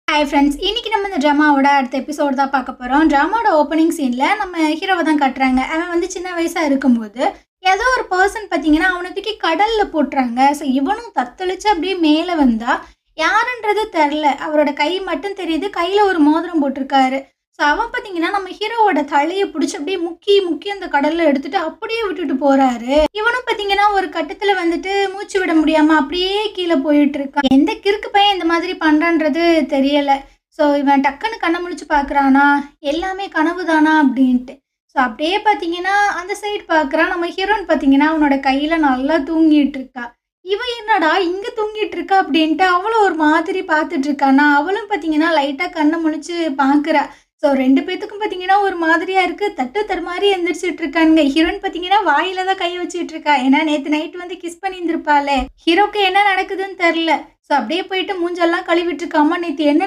Hi friends, இன்னைக்கு நம்ம இந்த ட்ராமாவோட அடுத்த எபிசோடு தான் பார்க்க போகிறோம். ட்ராமாவோட ஓப்பனிங் சீனில் நம்ம ஹீரோவை தான் காட்டுறாங்க. அவன் வந்து சின்ன வயசாக இருக்கும்போது ஏதோ ஒரு பர்சன் பார்த்தீங்கன்னா அவனை தூக்கி கடலில் போட்டுறாங்க. ஸோ இவனும் தத்தளிச்சு அப்படியே மேலே வந்தா யாருன்றது தெரில. அவரோட கை மட்டும் தெரியுது, கையில் ஒரு மோதிரம் போட்டிருக்காரு. ஸோ அவன் பார்த்தீங்கன்னா நம்ம ஹீரோவோட தலையை பிடிச்சி அப்படியே முக்கி முக்கி அந்த கடலில் எடுத்துட்டு அப்படியே விட்டுட்டு போறாரு. இவனும் பார்த்தீங்கன்னா ஒரு கட்டத்தில் வந்துட்டு மூச்சு விட முடியாம அப்படியே கீழே போயிட்டு இருக்கான். எந்த கிறுக்கு பையன் இந்த மாதிரி பண்றான்றது தெரியல. ஸோ இவன் டக்குன்னு கண்ணை முழிச்சு பார்க்குறானா, எல்லாமே கனவு தானா அப்படின்ட்டு. ஸோ அப்படியே பார்த்தீங்கன்னா அந்த சைடு பார்க்குறான். நம்ம ஹீரோன்னு பார்த்தீங்கன்னா அவனோட கையில் நல்லா தூங்கிட்டு இருக்கா. இவன் என்னடா இங்கே தூங்கிட்டு இருக்கா அப்படின்ட்டு அவளும் ஒரு மாதிரி பார்த்துட்டு இருக்கானா. அவளும் பார்த்தீங்கன்னா லைட்டாக கண்ணை முழிச்சு பார்க்குறா. ஸோ 2 பேத்துக்கும் பார்த்தீங்கன்னா ஒரு மாதிரியா இருக்கு. தட்டு தடுமாறி எந்திரிச்சிட்டு இருக்கானுங்க. ஹீரோயின் பார்த்தீங்கன்னா வாயில தான் கையை வச்சுட்டு இருக்கா. ஏன்னா நேற்று நைட் வந்து கிஸ் பண்ணியிருந்திருப்பாளே. ஹீரோக்கு என்ன நடக்குதுன்னு தெரில. ஸோ அப்படியே போயிட்டு மூஞ்செல்லாம் கழுவிட்டு இருக்கா. அம்மா நேற்று என்ன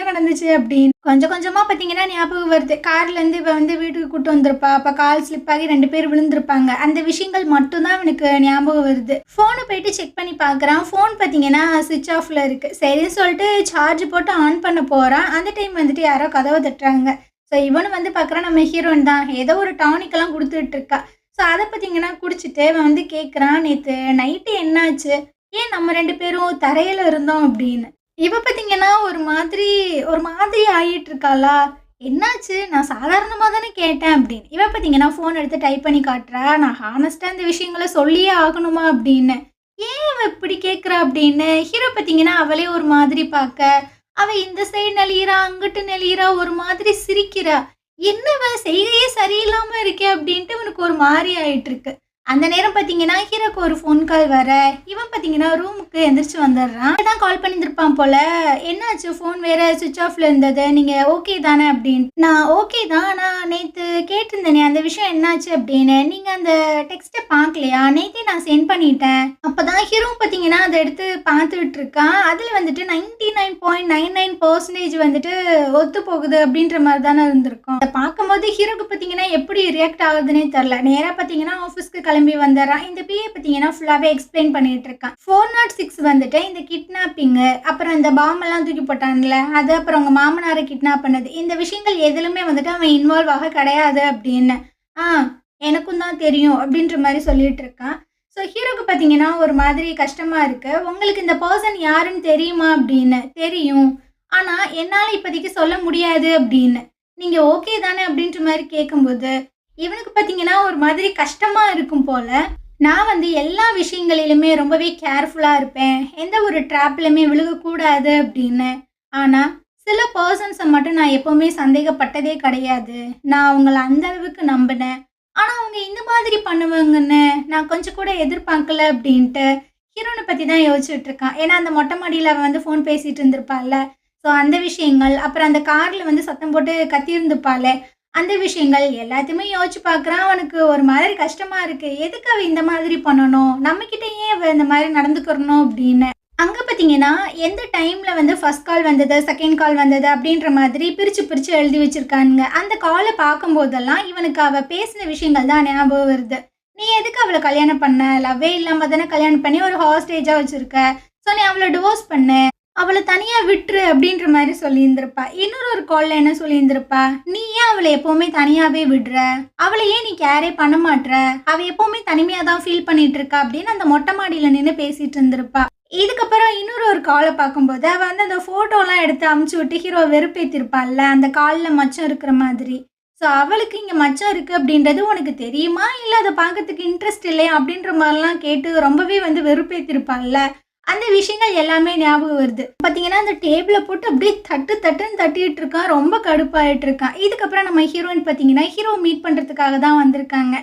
நடந்துச்சு அப்படின்னு கொஞ்சம் கொஞ்சமாக பார்த்தீங்கன்னா ஞாபகம் வருது. கார்லேருந்து இவ வந்து வீட்டுக்கு கூட்டு வந்திருப்பா. அப்போ கால் ஸ்லிப் ஆகி 2 பேர் விழுந்திருப்பாங்க. அந்த விஷயங்கள் மட்டும்தான் அவனுக்கு ஞாபகம் வருது. ஃபோனை போயிட்டு செக் பண்ணி பார்க்குறான். ஃபோன் பார்த்தீங்கன்னா சுவிட்ச் ஆஃபில் இருக்குது. சரின்னு சொல்லிட்டு சார்ஜ் போட்டு ஆன் பண்ண போகிறான். அந்த டைம் வந்துட்டு யாரோ கதவை தட்டுறாங்க. ஸோ இவனு வந்து பார்க்குறான் நம்ம ஹீரோயின் தான். ஏதோ ஒரு டானிக்கெல்லாம் கொடுத்துட்டு இருக்கா. ஸோ அதை பார்த்தீங்கன்னா குடிச்சிட்டு அவன் வந்து கேட்குறான், நேற்று நைட்டு என்னாச்சு, ஏன் நம்ம 2 பேரும் தரையில் இருந்தோம் அப்படின்னு. இவ பார்த்தீங்கன்னா ஒரு மாதிரி ஆகிட்டு இருக்காளா. என்னாச்சு, நான் சாதாரணமாக தானே கேட்டேன் அப்படின்னு. இவ பார்த்தீங்கன்னா ஃபோன் எடுத்து டைப் பண்ணி காட்டுறா. நான் ஹானஸ்ட்டாக இந்த விஷயங்களை சொல்லியே ஆகணுமா அப்படின்னு. ஏன் அவ இப்படி கேட்குறா அப்படின்னு ஹீரோ பார்த்தீங்கன்னா அவளே ஒரு மாதிரி பார்க்க, அவள் இந்த சைடு நெளிகிறா, அங்கிட்டு நெளிகிறா, ஒரு மாதிரி சிரிக்கிறா. என்னவ செய்கையே சரியில்லாமல் இருக்கே அப்படின்ட்டு இவனுக்கு ஒரு மாதிரி ஆயிட்டு இருக்கு. அந்த நேரம் பார்த்தீங்கன்னா ஹீரோக்கு ஒரு ஃபோன் கால் வர, இவன் பார்த்தீங்கன்னா ரூமுக்கு எந்திரிச்சு வந்துடுறான். தான் கால் பண்ணியிருந்திருப்பான் போல. என்னாச்சு, ஃபோன் வேற சுவிட்ச் ஆஃப்ல இருந்தது, நீங்கள் ஓகே தானே அப்படின்னு. நான் ஓகே தான், நான் நேற்று கேட்டிருந்தேனே அந்த விஷயம் என்னாச்சு அப்படின்னு. நீங்கள் அந்த டெக்ஸ்ட்டை பார்க்கலையா, நேற்றே நான் சென்ட் பண்ணிட்டேன். அப்போ தான் ஹீரோ பார்த்தீங்கன்னா அதை எடுத்து பார்த்துட்டு இருக்கான். அதில் வந்துட்டு 99.99% வந்துட்டு ஒத்து போகுது அப்படின்ற மாதிரி தானே இருந்திருக்கும். அதை பார்க்கும்போது ஹீரோக்கு பார்த்தீங்கன்னா எப்படி ரியாக்ட் ஆகுதுன்னே தெரில. நேராக பார்த்தீங்கன்னா ஆஃபீஸ்க்கு கிளம்பி வந்துடுறான். இந்த பிஏ பார்த்தீங்கன்னா ஃபுல்லாகவே எக்ஸ்பிளைன் பண்ணிட்டு இருக்கான். 406 வந்துட்டு இந்த கிட்னாப்பிங்கு, அப்புறம் இந்த பாம்பெல்லாம் தூக்கி போட்டான்ல அது, அப்புறம் அவங்க மாமனாரை கிட்னாப் பண்ணது, இந்த விஷயங்கள் எதுலுமே வந்துட்டு அவன் இன்வால்வ் ஆக கிடையாது அப்படின்னு. எனக்கும் தான் தெரியும் அப்படின்ற மாதிரி சொல்லிட்டு இருக்கான். ஸோ ஹீரோக்கு பார்த்தீங்கன்னா ஒரு மாதிரி கஷ்டமாக இருக்குது. உங்களுக்கு இந்த பர்சன் யாருன்னு தெரியுமா அப்படின்னு. தெரியும், ஆனால் என்னால் இப்போதைக்கு சொல்ல முடியாது அப்படின்னு. நீங்கள் ஓகே தானே அப்படின்ற மாதிரி கேட்கும்போது இவனுக்கு பார்த்தீங்கன்னா ஒரு மாதிரி கஷ்டமாக இருக்கும் போல். நான் வந்து எல்லா விஷயங்களிலுமே ரொம்பவே கேர்ஃபுல்லாக இருப்பேன், எந்த ஒரு ட்ராப்லையுமே விழுகக்கூடாது அப்படின்னு. ஆனால் சில பர்சன்ஸை மட்டும் நான் எப்போவுமே சந்தேகப்பட்டதே கிடையாது. நான் அவங்கள அந்த அளவுக்கு நம்பினேன், ஆனால் அவங்க இந்த மாதிரி பண்ணுவாங்கன்னு நான் கொஞ்சம் கூட எதிர்பார்க்கல அப்படின்ட்டு ஹீரோனை பற்றி தான் யோசிச்சுட்டு இருக்கான். ஏன்னா அந்த மொட்டை மாடியில் அவன் வந்து ஃபோன் பேசிகிட்டு இருந்திருப்பாள்ல. ஸோ அந்த விஷயங்கள், அப்புறம் அந்த காரில் வந்து சத்தம் போட்டு கத்தியிருந்துப்பாளே, அந்த விஷயங்கள் எல்லாத்தையுமே யோசிச்சு பார்க்குறான். அவனுக்கு ஒரு மாதிரி கஷ்டமாக இருக்குது. எதுக்கு அவள் இந்த மாதிரி பண்ணணும், நம்மக்கிட்ட ஏன் அவள் இந்த மாதிரி நடந்துக்கிறணும் அப்படின்னு. அங்கே பார்த்தீங்கன்னா எந்த டைமில் வந்து ஃபர்ஸ்ட் கால் வந்தது, செகண்ட் கால் வந்தது அப்படின்ற மாதிரி பிரித்து எழுதி வச்சுருக்கானுங்க. அந்த காலை பார்க்கும்போதெல்லாம் இவனுக்கு அவள் பேசின விஷயங்கள் தான் ஞாபகம் வருது. நீ எதுக்கு அவளை கல்யாணம் பண்ண, லவ்வே இல்லாமல் தானே கல்யாணம் பண்ணி ஒரு ஹாஸ்டேஜாக வச்சுருக்க. ஸோ நீ அவளை டிவோர்ஸ் பண்ணு, அவளை தனியாக விட்டுரு அப்படின்ற மாதிரி சொல்லியிருந்திருப்பா. இன்னொரு காலில் என்ன சொல்லியிருந்திருப்பா, நீ ஏன் அவளை எப்போவுமே தனியாகவே விடுற, அவளை ஏன் நீ கேரே பண்ண மாட்டுற, அவள் எப்போவுமே தனிமையாக தான் ஃபீல் பண்ணிட்டு இருக்கா அப்படின்னு அந்த மொட்டை மாடியில் நின்று பேசிகிட்டு இருந்திருப்பா. இதுக்கப்புறம் இன்னொரு காலை பார்க்கும்போது அவள் வந்து அந்த ஃபோட்டோலாம் எடுத்து அமுச்சு விட்டு ஹீரோ வெறுப்பேற்றிருப்பாள்ல, அந்த காலில் மச்சம் இருக்கிற மாதிரி. ஸோ அவளுக்கு இங்கே மச்சம் இருக்குது அப்படின்றது உனக்கு தெரியுமா, இல்லை அதை பார்க்கறதுக்கு இன்ட்ரெஸ்ட் இல்லையா அப்படின்ற மாதிரிலாம் கேட்டு ரொம்பவே வந்து வெறுப்பேற்றிருப்பாள்ல. அந்த விஷயங்கள் எல்லாமே ஞாபகம் வருது. பார்த்தீங்கன்னா அந்த டேபிளை போட்டு அப்படியே தட்டுன்னு தட்டிட்டு இருக்கான். ரொம்ப கடுப்பாயிட்டு இருக்கான். இதுக்கப்புறம் நம்ம ஹீரோயின் பார்த்தீங்கன்னா ஹீரோ மீட் பண்ணுறதுக்காக தான் வந்திருக்காங்க.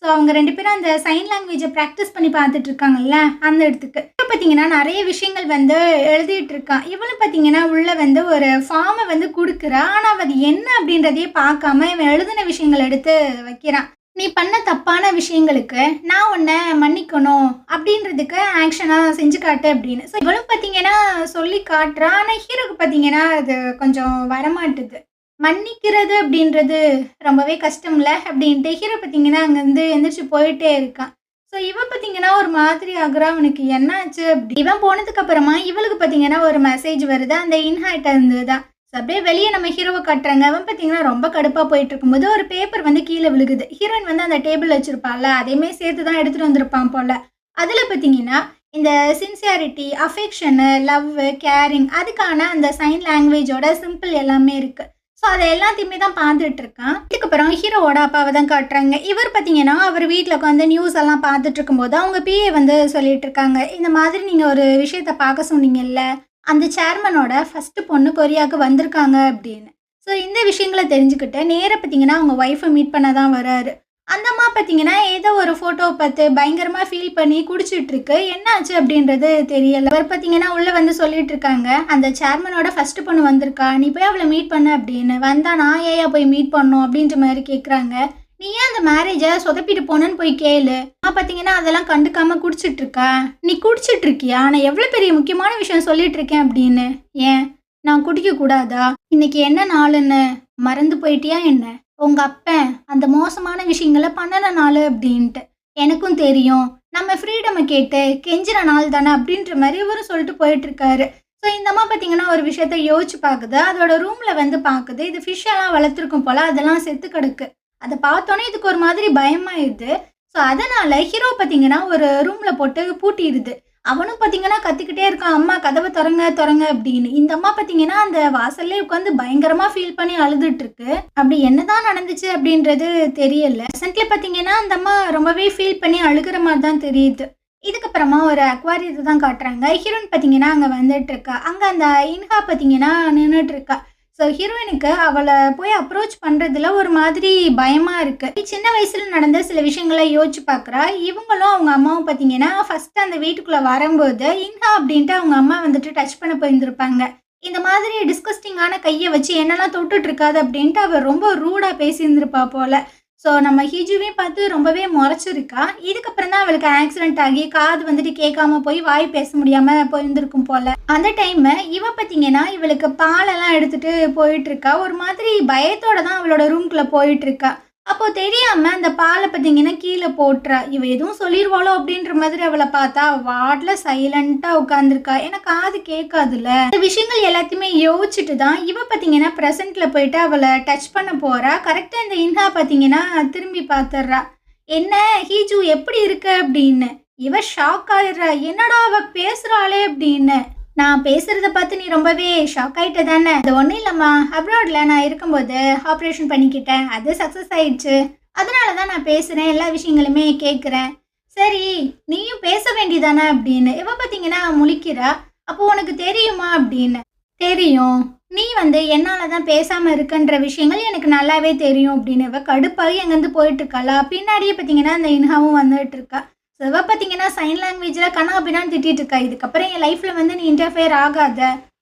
ஸோ அவங்க 2 பேரும் அந்த சைன் லாங்குவேஜை ப்ராக்டிஸ் பண்ணி பார்த்துட்டு இருக்காங்கல்ல, அந்த இடத்துக்கு பார்த்தீங்கன்னா நிறைய விஷயங்கள் வந்து எழுதிட்டு இருக்கான். இவளும் பார்த்தீங்கன்னா உள்ள வந்து ஒரு ஃபார்மை வந்து கொடுக்குறா. ஆனால் அது என்ன அப்படின்றதையே பார்க்காம இவன் எழுதின விஷயங்கள் எடுத்து வைக்கிறான். நீ பண்ண தப்பான விஷயங்களுக்கு நான் உன்னை மன்னிக்கணும் அப்படின்றதுக்கு ஆக்ஷனாக செஞ்சு காட்டு அப்படின்னு. ஸோ இவளும் பார்த்தீங்கன்னா சொல்லி காட்டுறான். ஆனால் ஹீரோக்கு பார்த்தீங்கன்னா அது கொஞ்சம் வரமாட்டுது. மன்னிக்கிறது அப்படின்றது ரொம்பவே கஷ்டம்ல அப்படின்ட்டு ஹீரோ பார்த்தீங்கன்னா அங்கேருந்து எந்திரிச்சு போயிட்டே இருக்கான். ஸோ இவ பார்த்தீங்கன்னா ஒரு மாதிரி ஆகுறா. அவனுக்கு என்னாச்சு அப்படி. இவன் போனதுக்கு அப்புறமா இவளுக்கு பார்த்தீங்கன்னா ஒரு மெசேஜ் வருது. அந்த இன்ஹார்ட்ட இருந்து தான். ஸோ அப்படியே வெளிய நம்ம ஹீரோவ காட்டுறாங்க. அவன் பார்த்தீங்கன்னா ரொம்ப கடுப்பா போயிட்டு இருக்கும்போது ஒரு பேப்பர் வந்து கீழ விழுகுது. ஹீரோயின் வந்து அந்த டேபிள்ல வச்சிருப்பாள்ல, அதையுமே சேர்த்து தான் எடுத்துட்டு வந்திருப்பான் போல. அதுல பார்த்தீங்கன்னா இந்த சின்சியாரிட்டி, அஃபெக்ஷனு, லவ்வு, கேரிங் அதுக்கான அந்த சைன் லாங்குவேஜோட சிம்பிள் எல்லாமே இருக்கு. ஸோ அத எல்லாத்தையுமே தான் பார்த்துட்டு இருக்கான். இதுக்கப்புறம் ஹீரோவோட அப்பாவ தான் காட்டுறாங்க. இவர் பார்த்தீங்கன்னா, அவர் வீட்ல உட்காந்து நியூஸ் எல்லாம் பார்த்துட்டு இருக்கும்போது, அவங்க பிஏ வந்து சொல்லிட்டு இருக்காங்க. இந்த மாதிரி நீங்க ஒரு விஷயத்த பார்க்க சொன்னீங்கல்ல, அந்த சேர்மனோட ஃபர்ஸ்ட் பொண்ணு கொரியாவுக்கு வந்திருக்காங்க அப்படின்னு. ஸோ இந்த விஷயங்கள தெரிஞ்சுக்கிட்டு நேரா பார்த்தீங்கன்னா, அவங்க ஒய்ஃப மீட் பண்ண தான் வராரு. அந்த அம்மா பார்த்தீங்கன்னா, ஏதோ ஒரு ஃபோட்டோவ பார்த்து பயங்கரமா ஃபீல் பண்ணி குடிச்சிட்டு இருக்கு. என்ன ஆச்சு அப்படின்றது தெரியல. அவர் பார்த்தீங்கன்னா, உள்ள வந்து சொல்லிட்டு இருக்காங்க, அந்த சேர்மனோட ஃபர்ஸ்ட் பொண்ணு வந்திருக்கா. நீ போய் அவள மீட் பண்ணு அப்படின்னு. வந்தா நான் ஏன்யா போய் மீட் பண்ணணும் அப்படின்ற மாதிரி கேட்குறாங்க. நீ ஏன் அந்த மேரேஜை சொதப்பிட்டு போனேன்னு போய் கேளு. நான் பார்த்தீங்கன்னா அதெல்லாம் கண்டுக்காம குடிச்சிட்டு இருக்கா. நீ குடிச்சிட்டு இருக்கியா? நான் எவ்வளோ பெரிய முக்கியமான விஷயம் சொல்லிட்டு இருக்கேன் அப்படின்னு. ஏன் நான் குடிக்க கூடாதா? இன்னைக்கு என்ன நாளுன்னு மறந்து போயிட்டியா என்ன? உங்க அப்பன் அந்த மோசமான விஷயங்களை பண்ணுன நாள் அப்படின்ட்டு எனக்கும் தெரியும். நம்ம ஃப்ரீடமை கேட்டு கெஞ்சிற நாள் தானே அப்படின்ற மாதிரி இவரும் சொல்லிட்டு போயிட்டு இருக்காரு. ஸோ இந்த அம்மா பார்த்தீங்கன்னா ஒரு விஷயத்த யோசிச்சு பார்க்குது. அதோட ரூம்ல வந்து பார்க்குது. இது ஃபிஷ் எல்லாம் வளர்த்துருக்கும் போல, அதெல்லாம் செத்து கிடக்கு. அதை பார்த்தோன்னே இதுக்கு ஒரு மாதிரி பயமாயிடுது. ஸோ அதனால ஹீரோ பார்த்தீங்கன்னா ஒரு ரூம்ல போட்டு பூட்டிடுது. அவனும் பார்த்தீங்கன்னா கத்திக்கிட்டே இருக்கான், அம்மா கதவை திறங்க திறங்க அப்படின்னு. இந்த அம்மா பார்த்தீங்கன்னா அந்த வாசல்லே உட்காந்து பயங்கரமா ஃபீல் பண்ணி அழுதுட்டு இருக்கு. அப்படி என்னதான் நடந்துச்சு அப்படின்றது தெரியல. ப்ரெசென்ட்ல பார்த்தீங்கன்னா அந்த அம்மா ரொம்பவே ஃபீல் பண்ணி அழுகிற மாதிரி தான் தெரியுது. இதுக்கப்புறமா ஒரு அக்வாரியத்தை தான் காட்டுறாங்க. ஹீரோயின் பார்த்தீங்கன்னா அங்கே வந்துட்டு இருக்கா. அங்கே அந்த இன்ஹா பார்த்தீங்கன்னா நின்றுட்டு இருக்கா. ஸோ ஹீரோயினுக்கு அவளை போய் அப்ரோச் பண்ணுறதுல ஒரு மாதிரி பயமாக இருக்குது. சின்ன வயசில் நடந்த சில விஷயங்களை யோசிச்சு பார்க்குறா. இவங்களும் அவங்க அம்மாவும் பார்த்தீங்கன்னா ஃபஸ்ட்டு அந்த வீட்டுக்குள்ளே வரும்போது இன்ஹா அப்படின்ட்டு அவங்க அம்மா வந்துட்டு டச் பண்ண போயிருந்திருப்பாங்க. இந்த மாதிரி டிஸ்கஸ்டிங்கான கையை வச்சு என்னெல்லாம் தொட்டுட்டு இருக்காது அப்படின்ட்டு அவள் ரொம்ப ரூடாக பேசியிருந்திருப்பா போல். ஸோ நம்ம ஹிஜுவே பார்த்து ரொம்பவே முறைச்சிருக்கா. இதுக்கப்புறம் தான் அவளுக்கு ஆக்சிடென்ட் ஆகி காது வந்துட்டு கேட்காம போய் வாய் பேச முடியாமல் போயிருந்திருக்கும் போல். அந்த டைமு இவ பார்த்தீங்கன்னா இவளுக்கு பாலெல்லாம் எடுத்துகிட்டு போயிட்டுருக்கா. ஒரு மாதிரி பயத்தோட தான் அவளோட ரூம்குள்ளே போயிட்டுருக்கா. அப்போது தெரியாமல் அந்த பாலை பார்த்தீங்கன்னா கீழே போட்டுறா. இவ எதுவும் சொல்லிடுவாளோ அப்படின்ற மாதிரி அவளை பார்த்தா வாட்டில் சைலண்ட்டாக உட்காந்துருக்கா. ஏன்னா காது கேட்காதுல்ல. இந்த விஷயங்கள் எல்லாத்தையுமே யோசிச்சுட்டு தான் இவ பார்த்தீங்கன்னா ப்ரெசென்ட்டில் போயிட்டு அவளை டச் பண்ண போகிறா. கரெக்டாக இந்த இன்ஹா பார்த்தீங்கன்னா திரும்பி பார்த்துட்றா. என்ன ஹீஜு எப்படி இருக்கு அப்படின்னு. இவ ஷாக் ஆயிடுறா. என்னடா அவ பேசுகிறாளே அப்படின்னு. நான் பேசுகிறத பார்த்து நீ ரொம்பவே ஷாக் ஆகிட்ட தானே? அது ஒன்றும் இல்லைம்மா, அப்ராடில் நான் இருக்கும்போது ஆப்ரேஷன் பண்ணிக்கிட்டேன். அது சக்ஸஸ் ஆயிடுச்சு. அதனால தான் நான் பேசுகிறேன், எல்லா விஷயங்களுமே கேட்குறேன். சரி நீயும் பேச வேண்டியதானே அப்படின்னு. இவ பார்த்தீங்கன்னா முழிக்கிறா. அப்போ உனக்கு தெரியுமா அப்படின்னு. தெரியும், நீ வந்து என்னால் தான் பேசாமல் இருக்குன்ற விஷயங்கள் எனக்கு நல்லாவே தெரியும் அப்படின்னு. இவ கடுப்பாகி அங்கேருந்து போயிட்டு இருக்காளா. பின்னாடியே பார்த்தீங்கன்னா அந்த இன்ஹாவும் வந்துட்டு இருக்கா. சிவ பார்த்தீங்கன்னா சைன் லாங்குவேஜில் கண்ணா அப்படின்னு திட்டிட்டு இருக்கா. இதுக்கப்புறம் என் லைஃப்பில் வந்து நீ இன்டர்ஃபியர் ஆகாத,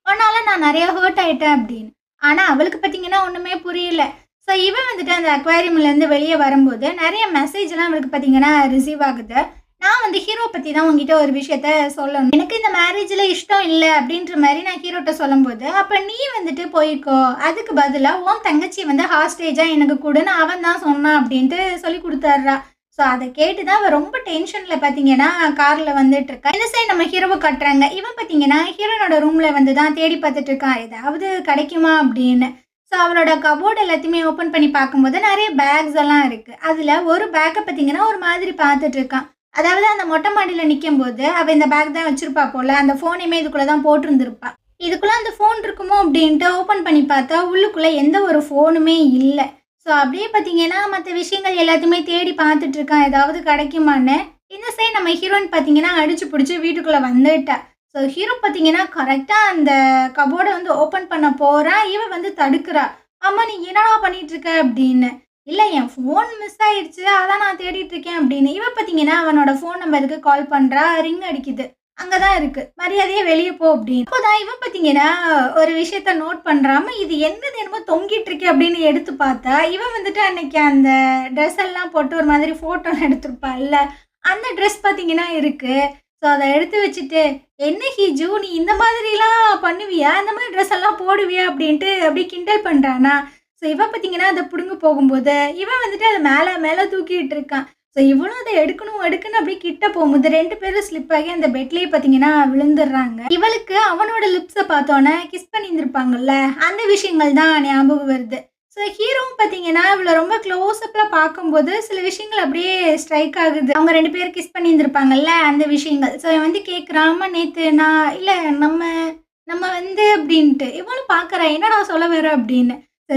அதனால நான் நிறையா ஹர்ட் ஆகிட்டேன் அப்படின்னு. ஆனால் அவளுக்கு பார்த்தீங்கன்னா ஒன்றுமே புரியல. ஸோ இவன் வந்துட்டு அந்த அக்வாரியம்லேருந்து வெளியே வரும்போது நிறைய மெசேஜ்லாம் அவளுக்கு பார்த்தீங்கன்னா ரிசீவ் ஆகுது. நான் வந்து ஹீரோ பற்றி தான் உங்ககிட்ட ஒரு விஷயத்த சொல்லணும். எனக்கு இந்த மேரேஜில் இஷ்டம் இல்லை அப்படின்ற மாதிரி நான் ஹீரோட்ட சொல்லும்போது, அப்போ நீ வந்துட்டு போய்க்கோ, அதுக்கு பதிலாக உன் தங்கச்சி வந்து ஹாஸ்டேஜாக எனக்கு கூடன்னு அவன் தான் சொன்னான் அப்படின்ட்டு சொல்லி கொடுத்தாட்றா. ஸோ அதை கேட்டு தான் அவள் ரொம்ப டென்ஷனில் பார்த்தீங்கன்னா காரில் வந்துட்டு இருக்கா. இந்த சைடு நம்ம ஹீரோவை கட்டுறாங்க. இவன் பார்த்தீங்கன்னா ஹீரோனோட ரூமில் வந்து தான் தேடி பார்த்துட்டு இருக்கான், ஏதாவது கிடைக்குமா அப்படின்னு. ஸோ அவளோட கபோர்டு எல்லாத்தையுமே ஓப்பன் பண்ணி பார்க்கும்போது நிறைய பேக்ஸ் எல்லாம் இருக்குது. அதில் ஒரு பேக்கை பார்த்தீங்கன்னா ஒரு மாதிரி பார்த்துட்டு இருக்கான். அதாவது அந்த மொட்டை மாடியில் நிற்கும் போது அவள் இந்த பேக் தான் வச்சுருப்பா போல். அந்த ஃபோனையுமே இதுக்குள்ளே தான் போட்டிருந்துருப்பா. இதுக்குள்ளே அந்த ஃபோன் இருக்குமோ அப்படின்ட்டு ஓப்பன் பண்ணி பார்த்தா உள்ளுக்குள்ளே எந்த ஒரு ஃபோனுமே இல்லை. ஸோ அப்படியே பார்த்தீங்கன்னா மற்ற விஷயங்கள் எல்லாத்தையுமே தேடி பார்த்துட்டு இருக்கான், ஏதாவது கிடைக்குமான்னு. இந்த சைடு நம்ம ஹீரோயின் பார்த்தீங்கன்னா அடிச்சு பிடிச்சி வீட்டுக்குள்ளே வந்துட்டா. ஸோ ஹீரோ பார்த்தீங்கன்னா கரெக்டாக அந்த கபோர்டை வந்து ஓப்பன் பண்ண போகிறா. இவன் வந்து தடுக்கிறா. அம்மா நீ என்னடா பண்ணிட்டு இருக்க அப்படின்னு. இல்லை என் ஃபோன் மிஸ் ஆயிடுச்சு, அதான் நான் தேடிட்டு இருக்கேன் அப்படின்னு. இவன் பார்த்தீங்கன்னா அவனோட ஃபோன் நம்பருக்கு கால் பண்ணுறா. ரிங் அடிக்குது. அங்கே தான் இருக்குது, மரியாதையே வெளியே போ அப்படின்னு. அப்போதான் இவன் பார்த்தீங்கன்னா ஒரு விஷயத்த நோட் பண்ணுறாம இது என்னது என்னமோ தொங்கிட்டு இருக்கே அப்படின்னு எடுத்து பார்த்தா இவன் வந்துட்டு அன்னைக்கு அந்த ட்ரெஸ் எல்லாம் போட்டு ஒரு மாதிரி ஃபோட்டோலாம் எடுத்திருப்பாள்ல, அந்த ட்ரெஸ் பார்த்தீங்கன்னா இருக்குது. ஸோ அதை எடுத்து வச்சுட்டு என்ன ஹீஜு நீ இந்த மாதிரிலாம் பண்ணுவியா, இந்த மாதிரி ட்ரெஸ் எல்லாம் போடுவியா அப்படின்ட்டு அப்படியே கிண்டல் பண்ணுறானா. ஸோ இவன் பார்த்தீங்கன்னா அதை பிடுங்க போகும்போது இவன் வந்துட்டு அதை மேலே மேலே தூக்கிட்டு இருக்கான். ஸோ ஸோ இவளும் அதை எடுக்கணும் எடுக்கணும் அப்படியே கிட்ட போகும்போது 2 பேரும் ஸ்லிப் ஆகி அந்த பெட்லேயே பார்த்தீங்கன்னா விழுந்துடுறாங்க. இவளுக்கு அவனோட லிப்ஸை பார்த்தோன்னே கிஸ் பண்ணியிருந்திருப்பாங்கல்ல, அந்த விஷயங்கள் தான் ஞாபகம் வருது. ஸோ ஹீரோவும் பார்த்தீங்கன்னா இவளை ரொம்ப க்ளோஸ்அப்பில் பார்க்கும்போது சில விஷயங்கள் அப்படியே ஸ்ட்ரைக் ஆகுது. அவங்க 2 பேரும் கிஸ் பண்ணியிருந்திருப்பாங்கல்ல, அந்த விஷயங்கள். ஸோ இவன் வந்து கேட்குறான், ஆமா நேற்று நான் இல்லை நம்ம நம்ம வந்து அப்படின்ட்டு இவளும் பார்க்குறா, என்னடா சொல்ல வர அப்படின்னு.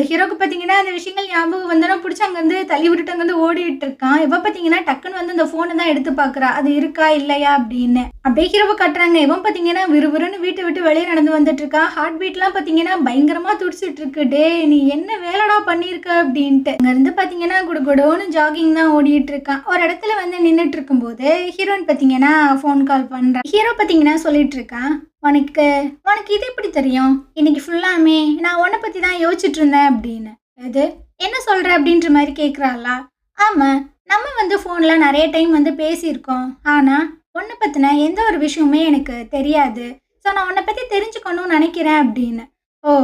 ஹீரோக்கு பார்த்தீங்கன்னா அந்த விஷயங்கள் ஞாபகம் வந்தோன்னா பிடிச்சி அங்கேருந்து தள்ளி விட்டுட்டு அங்கேருந்து ஓடிட்டு இருக்கான். இவ பார்த்தீங்கன்னா டக்குன்னு வந்து அந்த ஃபோனை தான் எடுத்து பார்க்குறா, அது இருக்கா இல்லையா அப்படின்னு. அப்படியே ஹீரோவை காட்டுறாங்க. இவன் பார்த்தீங்கன்னா விறுவிறுன்னு வீட்டை விட்டு வெளியே நடந்து வந்துட்டு இருக்கான். ஹார்ட் பீட்லாம் பார்த்தீங்கன்னா பயங்கரமாக துடிச்சிட்டு இருக்கு. டே நீ என்ன வேலைடா பண்ணியிருக்க அப்படின்ட்டு. அங்கேருந்து பார்த்தீங்கன்னா குடுகுடோன்னு ஜாகிங் தான் ஓடிட்டு இருக்கான். ஒரு இடத்துல வந்து நின்றுட்டு இருக்கும்போது ஹீரோயின் பார்த்தீங்கன்னா ஃபோன் கால் பண்ணுறான். ஹீரோ பார்த்தீங்கன்னா சொல்லிட்டு இருக்கான், உனக்கு உனக்கு இது எப்படி தெரியும்? இன்னைக்கு ஃபுல்லாமே நான் உன்னை பற்றி தான் யோசிச்சுட்டு இருந்தேன் அப்படின்னு. அது என்ன சொல்கிற அப்படின்ற மாதிரி கேட்குறாளா? ஆமாம், நம்ம வந்து ஃபோனில் நிறைய டைம் வந்து பேசியிருக்கோம். ஆனால் உன்னை பற்றின எந்த ஒரு விஷயமுமே எனக்கு தெரியாது. ஸோ நான் உன்னை பற்றி தெரிஞ்சுக்கணும்னு நினைக்கிறேன் அப்படின்னு. ஓ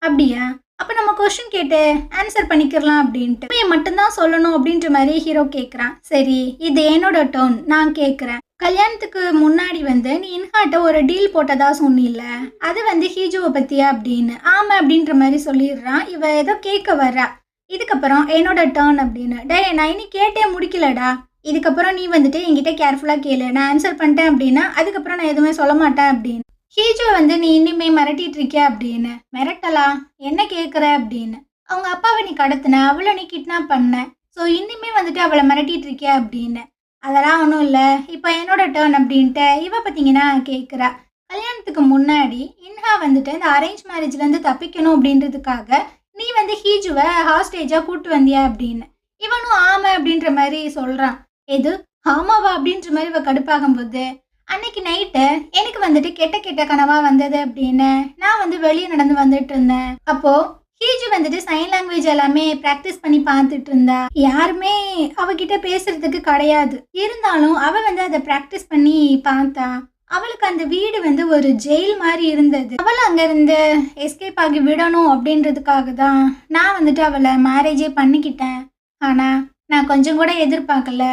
அப்படியா, அப்போ நம்ம கொஸ்டின் கேட்டு ஆன்சர் பண்ணிக்கிறலாம் அப்படின்ட்டு. உண்மையை மட்டும்தான் சொல்லணும் அப்படின்ற மாதிரி ஹீரோ கேட்குறான். சரி, இது என்னோட டர்ன், நான் கேட்குறேன். கல்யாணத்துக்கு முன்னாடி வந்து நீ இன்ஹாட்ட ஒரு டீல் போட்டதா சொன்னில்ல, அது வந்து ஹீஜோவை பற்றியா அப்படின்னு. ஆமாம் அப்படின்ற மாதிரி சொல்லிடுறான். இவ ஏதோ கேட்க வர்றா. இதுக்கப்புறம் என்னோட டர்ன் அப்படின்னு. டே நான் இனி கேட்டே முடிக்கலடா, இதுக்கப்புறம் நீ வந்துட்டு என்கிட்ட கேர்ஃபுல்லாக கேளு, நான் ஆன்சர் பண்ணிட்டேன் அப்படின்னா அதுக்கப்புறம் நான் எதுவுமே சொல்ல மாட்டேன் அப்படின்னு. ஹீஜோ வந்து நீ இனிமே மிரட்டிட்டு இருக்கிய அப்படின்னு. மிரட்டலா, என்ன கேட்குற அப்படின்னு. அவங்க அப்பாவை நீ கடத்தின, அவளை நீ கிட்னாப் பண்ண, ஸோ இனிமே வந்துட்டு அவளை மிரட்டிட்டு இருக்கிய அப்படின்னு. அதெல்லாம் ஒன்றும் இல்லை, இப்போ என்னோட டேர்ன் அப்படின்ட்டு இவ பார்த்தீங்கன்னா கேட்குறா. கல்யாணத்துக்கு முன்னாடி இன்ஹா வந்துட்டு இந்த அரேஞ்ச் மேரேஜ்லேருந்து தப்பிக்கணும் அப்படின்றதுக்காக நீ வந்து ஹீஜுவை ஹாஸ்டேஜாக கூப்பிட்டு வந்தியா அப்படின்னு. இவனும் ஆமாம் அப்படின்ற மாதிரி சொல்கிறான். எது ஆமாவா அப்படின்ற மாதிரி இவ கடுப்பாகும்போது, அன்னைக்கு நைட்டு எனக்கு வந்துட்டு கெட்ட கெட்ட கனவா வந்தது அப்படின்னு நான் வந்து வெளியே நடந்து வந்துட்டு இருந்தேன். அப்போது ஹீஜு வந்துட்டு சைன் லாங்குவேஜ் எல்லாமே ப்ராக்டிஸ் பண்ணி பார்த்துட்டு இருந்தா. யாருமே அவகிட்ட பேசுறதுக்கு கிடையாது. இருந்தாலும் அவ வந்து அதை ப்ராக்டிஸ் பண்ணி பார்த்தா. அவளுக்கு அந்த வீடு வந்து ஒரு ஜெயில் மாதிரி இருந்தது. அவளை அங்கேருந்து எஸ்கேப் ஆகி விடணும் அப்படின்றதுக்காக தான் நான் வந்துட்டு அவளை மேரேஜே பண்ணிக்கிட்டேன். ஆனால் நான் கொஞ்சம் கூட எதிர்பார்க்கல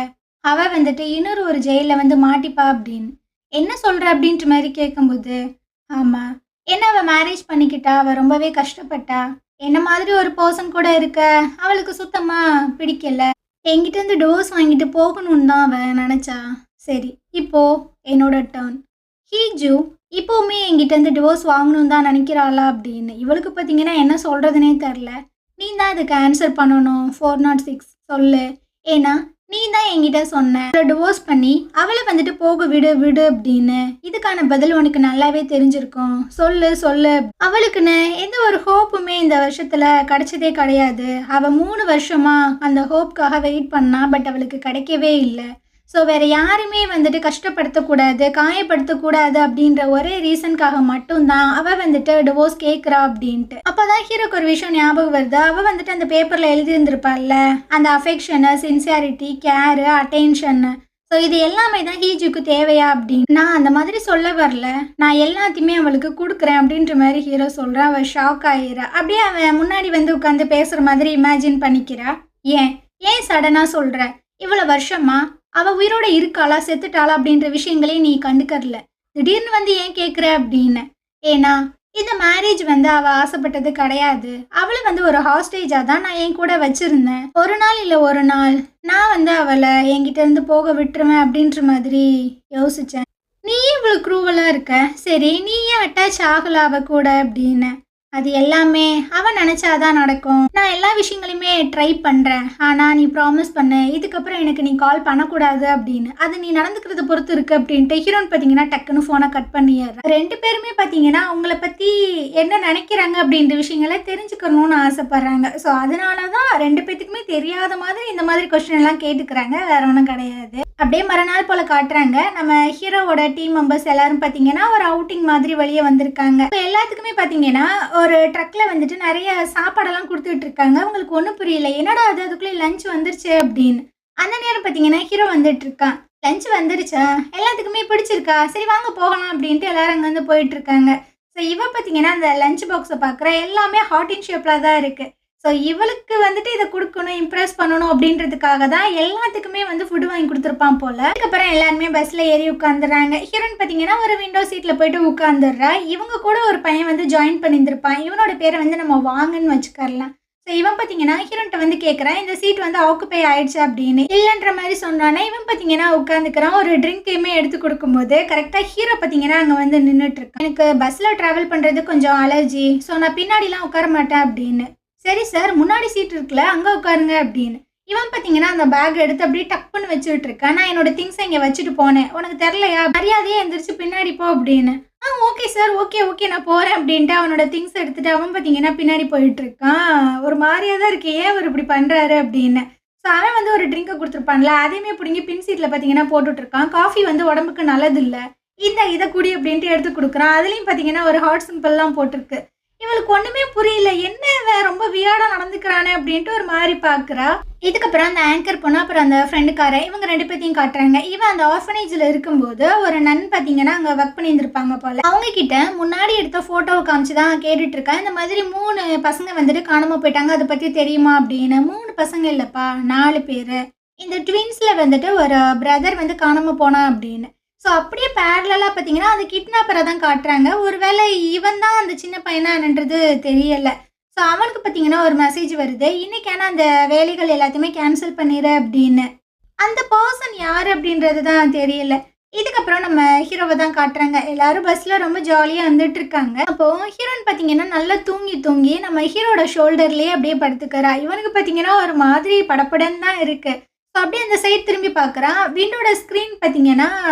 அவள் வந்துட்டு இன்னொரு ஒரு ஜெயிலில் வந்து மாட்டிப்பா அப்படின்னு. என்ன சொல்கிற அப்படின்ற மாதிரி கேட்கும்போது, ஆமாம், என்ன அவள் மேரேஜ் பண்ணிக்கிட்டா, அவள் ரொம்பவே கஷ்டப்பட்டா. என்ன மாதிரி ஒரு பர்சன் கூட இருக்க அவளுக்கு சுத்தமாக பிடிக்கல. என்கிட்ட இருந்து டோஸ் வாங்கிட்டு போகணும்னு தான் அவள் நினச்சா. சரி, இப்போ என்னோட டர்ன். ஹீஜு இப்போவுமே என்கிட்ட இருந்து டிவோர்ஸ் வாங்கணும் தான் நினைக்கிறாளா அப்படின்னு. இவளுக்கு பார்த்தீங்கன்னா என்ன சொல்கிறதுனே தெரில. நீ தான் அதுக்கு ஆன்சர் பண்ணணும். 406 சொல்லு. ஏன்னா நீ தான் என்கிட்ட சொன்ன டிவோர்ஸ் பண்ணி அவளை வந்துட்டு போக விடு விடு அப்படின்னு. இதுக்கான பதில் உனக்கு நல்லாவே தெரிஞ்சிருக்கும். சொல்லு சொல்லு. அவளுக்குன்னு எந்த ஒரு ஹோப்புமே இந்த வருஷத்துல கிடைச்சதே கிடையாது. அவள் 3 வருஷமா அந்த ஹோப்காக வெயிட் பண்ணா. பட் அவளுக்கு கிடைக்கவே இல்லை. ஸோ வேறு யாருமே வந்துட்டு கஷ்டப்படுத்தக்கூடாது, காயப்படுத்தக்கூடாது அப்படின்ற ஒரே ரீசனுக்காக மட்டும்தான் அவள் வந்துட்டு டிவோர்ஸ் கேட்குறா அப்படின்ட்டு. அப்போ தான் ஹீரோக்கு ஒரு விஷயம் ஞாபகம் வருது. அவள் வந்துட்டு அந்த பேப்பரில் எழுதியிருந்திருப்பாள்ல, அந்த அஃபெக்ஷனு, சின்சியாரிட்டி, கேரு, அட்டென்ஷன்னு. ஸோ இது எல்லாமே தான் ஹீஜுக்கு தேவையா அப்படின்னு. நான் அந்த மாதிரி சொல்ல வரல, நான் எல்லாத்தையுமே அவளுக்கு கொடுக்குறேன் அப்படின்ற மாதிரி ஹீரோ சொல்கிறா. அவள் ஷாக் ஆகிடுறா. அப்படியே அவன் முன்னாடி வந்து உட்காந்து பேசுகிற மாதிரி இமேஜின் பண்ணிக்கிறா. ஏன் ஏன் சடனாக சொல்கிற? இவ்வளோ வருஷமா அவள் உயிரோட இருக்காளா செத்துட்டாளா அப்படின்ற விஷயங்களையும் நீ கண்டுக்கறல. திடீர்னு வந்து ஏன் கேட்குற அப்படின்னு. ஏன்னா இந்த மேரேஜ் வந்து அவள் ஆசைப்பட்டது கிடையாது. அவளை வந்து ஒரு ஹாஸ்டேஜாக தான் நான் என் கூட வச்சுருந்தேன். ஒரு நாள் இல்லை ஒரு நாள் நான் வந்து அவளை என்கிட்ட இருந்து போக விட்டுருவேன் அப்படின்ற மாதிரி யோசித்தேன். நீ இவ்வளோ க்ரூவலாக இருக்க, சரி நீ ஏன் அட்டாச் ஆகலை அவ கூட அப்படின்னு. அது எல்லாமே அவன் நினச்சாதான் நடக்கும். நான் எல்லா விஷயங்களையுமே ட்ரை பண்ணுறேன். ஆனால் நீ ப்ராமிஸ் பண்ணு, இதுக்கப்புறம் எனக்கு நீ கால் பண்ணக்கூடாது அப்படின்னு. அது நீ நடந்துக்கிறத பொறுத்து இருக்கு அப்படின்ட்டு ஹீரோன் பார்த்தீங்கன்னா டக்குன்னு ஃபோனை கட் பண்ணிடுறேன். 2 பேருமே பார்த்தீங்கன்னா அவங்கள பற்றி என்ன நினைக்கிறாங்க அப்படின்ற விஷயங்களை தெரிஞ்சுக்கணும்னு ஆசைப்பட்றாங்க. ஸோ அதனால தான் 2 பேத்துக்குமே தெரியாத மாதிரி இந்த மாதிரி கொஸ்டின் எல்லாம் கேட்டுக்கிறாங்க. வேற ஒன்றும் கிடையாது. அப்படியே மறுநாள் போல் காட்டுறாங்க. நம்ம ஹீரோவோட டீம் மெம்பர்ஸ் எல்லாரும் பார்த்தீங்கன்னா ஒரு அவுட்டிங் மாதிரி வெளியே வந்திருக்காங்க. எல்லாத்துக்குமே பார்த்தீங்கன்னா ஒரு ட்ரக்கில் வந்துட்டு நிறைய சாப்பாடெல்லாம் கொடுத்துட்டு இருக்காங்க. அவங்களுக்கு ஒன்றும் புரியல, என்னடா அது அதுக்குள்ளே லஞ்ச் வந்துருச்சு அப்படின்னு. அந்த நேரம் பார்த்தீங்கன்னா ஹீரோ வந்துட்டு இருக்கான். லஞ்ச் வந்துருச்சா, எல்லாத்துக்குமே பிடிச்சிருக்கா, சரி வாங்க போகலாம் அப்படின்ட்டு எல்லாரும் அங்கே வந்து போயிட்டு இருக்காங்க. ஸோ இவ பார்த்தீங்கன்னா அந்த லஞ்ச் பாக்ஸை பார்க்குற எல்லாமே ஹாட் இன் ஷேப்பில் தான் இருக்குது. ஸோ இவளுக்கு வந்துட்டு இதை கொடுக்கணும், இம்ப்ரெஸ் பண்ணணும் அப்படின்றதுக்காக தான் எல்லாத்துக்குமே வந்து ஃபுட் வாங்கி கொடுத்துருப்பான் போல. அதுக்கப்புறம் எல்லாருமே பஸ்ல ஏறி உட்காந்துறாங்க. ஹீரோயின் பார்த்தீங்கன்னா ஒரு விண்டோ சீட்ல போயிட்டு உட்காந்துடுறா. இவங்க கூட ஒரு பையன் வந்து ஜாயின் பண்ணியிருந்திருப்பான். இவனோட பேரை வந்து நம்ம வாங்கன்னு வச்சுக்கரலாம். ஸோ இவன் பார்த்தீங்கன்னா ஹீரோன்ட்ட வந்து கேட்குறான், இந்த சீட் வந்து ஆக்குப்பை ஆயிடுச்சு அப்படின்னு. இல்லைன்ற மாதிரி சொன்னானே இவன் பார்த்தீங்கன்னா உட்காந்துக்கிறான். ஒரு ட்ரிங்க்கையுமே எடுத்து கொடுக்கும்போது கரெக்டாக ஹீரோ பார்த்தீங்கன்னா அங்கே வந்து நின்றுட்டு இருக்கான். எனக்கு பஸ்ஸில் ட்ராவல் பண்ணுறது கொஞ்சம் அலர்ஜி, ஸோ நான் பின்னாடிலாம் உட்கார மாட்டேன் அப்படின்னு. சரி சார், முன்னாடி சீட் இருக்குல்ல அங்கே உட்காருங்க அப்படின்னு. இவன் பார்த்தீங்கன்னா அந்த பேக் எடுத்து அப்படியே டப்புன்னு வச்சுட்டு இருக்கான். நான் என்னோட திங்ஸை இங்கே வச்சுட்டு போனேன், உனக்கு தெரிலையா, மரியாதையே எந்திரிச்சு பின்னாடி போ அப்படின்னு. ஓகே சார், ஓகே நான் போகிறேன் அப்படின்ட்டு அவனோட திங்ஸ் எடுத்துட்டு அவன் பார்த்தீங்கன்னா பின்னாடி போயிட்டு இருக்கான். ஒரு மாதிரியாக தான் இருக்கு, ஏன் அவர் இப்படி பண்ணுறாரு அப்படின்னு. ஸோ அவன் வந்து ஒரு ட்ரிங்கை கொடுத்துருப்பான்ல, அதையுமே பிடிங்கி பின் சீட்டில் பார்த்தீங்கன்னா போட்டுட்டு இருக்கான். காஃபி வந்து உடம்புக்கு நல்லது இல்லை, இதை குடி அப்படின்ட்டு எடுத்து கொடுக்குறான். அதுலேயும் பார்த்தீங்கன்னா ஒரு ஹாட் சிம்பிள்லாம் போட்டிருக்கு. இவளுக்கு ஒன்றுமே புரியல, என்ன ரொம்ப வியாடாக நடந்துக்கிறானே அப்படின்ட்டு ஒரு மாதிரி பார்க்குறா. இதுக்கப்புறம் அந்த ஆங்கர் பொண்ணு அப்புறம் அந்த ஃப்ரெண்டுக்காரன் இவங்க 2 பேத்தையும் காட்டுறாங்க. இவன் அந்த ஆர்ஃபனேஜில் இருக்கும்போது ஒரு நன் பார்த்தீங்கன்னா அங்கே ஒர்க் பண்ணியிருந்திருப்பாங்க போல். அவங்க கிட்ட முன்னாடி எடுத்த ஃபோட்டோவை காமிச்சு தான் கேட்டுட்டு இருக்கேன். இந்த மாதிரி 3 பசங்க வந்துட்டு காணாமல் போயிட்டாங்க, அதை பற்றி தெரியுமா அப்படின்னு. 3 பசங்க இல்லைப்பா, 4 பேர். இந்த ட்வின்ஸில் வந்துட்டு ஒரு பிரதர் வந்து காணாமல் போனான் அப்படின்னு. ஸோ அப்படியே பேரலாக பார்த்தீங்கன்னா அந்த கிட்னாப்பரை தான் காட்டுறாங்க. ஒருவேளை இவன் தான் அந்த சின்ன பையனான்றது தெரியலை. ஸோ அவனுக்கு பார்த்தீங்கன்னா ஒரு மெசேஜ் வருது, இன்னைக்கான அந்த வேலைகள் எல்லாத்தையுமே கேன்சல் பண்ணிடு அப்படின்னு. அந்த பர்சன் யார் அப்படின்றது தான் தெரியல. இதுக்கப்புறம் நம்ம ஹீரோவை தான் காட்டுறாங்க. எல்லாரும் பஸ்ஸில் ரொம்ப ஜாலியாக வந்துட்டு இருக்காங்க. அப்போது ஹீரோயின் பார்த்தீங்கன்னா நல்லா தூங்கி நம்ம ஹீரோட ஷோல்டர்லேயே அப்படியே படுத்துக்கிறா. இவனுக்கு பார்த்தீங்கன்னா ஒரு மாதிரி படப்படன்னு தான் இருக்குது. ஸோ அப்படியே அந்த சைட் திரும்பி பார்க்குறான். விண்டோட ஸ்க்ரீன் பார்த்தீங்கன்னா